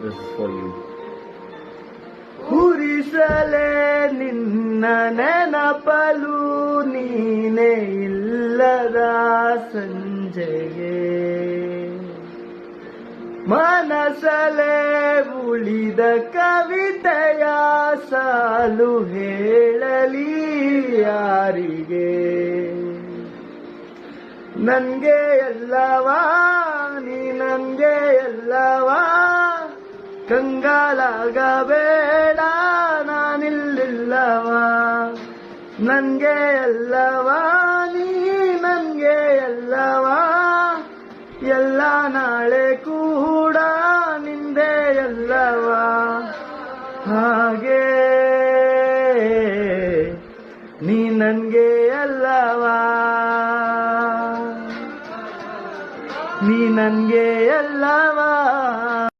This is for you. ಹುರಿಸಲೇ ನಿನ್ನ ನೆನಪಲು ನೀನೇ ಇಲ್ಲದ ಸಂಜೆಗೆ ಮನಸಲೇ ಉಳಿದ ಕವಿತೆಯ ಸಾಲು ಹೇಳಲಿ ಯಾರಿಗೆ ನನ್ಗೆ ಎಲ್ಲವಾ ನೀ ನನ್ಗೆ ಎಲ್ಲವಾ ಕಂಗಾಲಾಗಬೇಡ ನಾನಿಲ್ಲಿಲ್ಲವಾ ನನ್ಗೆ ಎಲ್ಲವಾ ನೀ ನನ್ಗೆ ಎಲ್ಲವಾ ಎಲ್ಲ ನಾಳೆ ಕೂಡ ನಿಂದೆ ಎಲ್ಲವಾ ಹಾಗೆ ನೀ ನನ್ಗೆ ಎಲ್ಲವಾ ನೀ ನನ್ಗೆ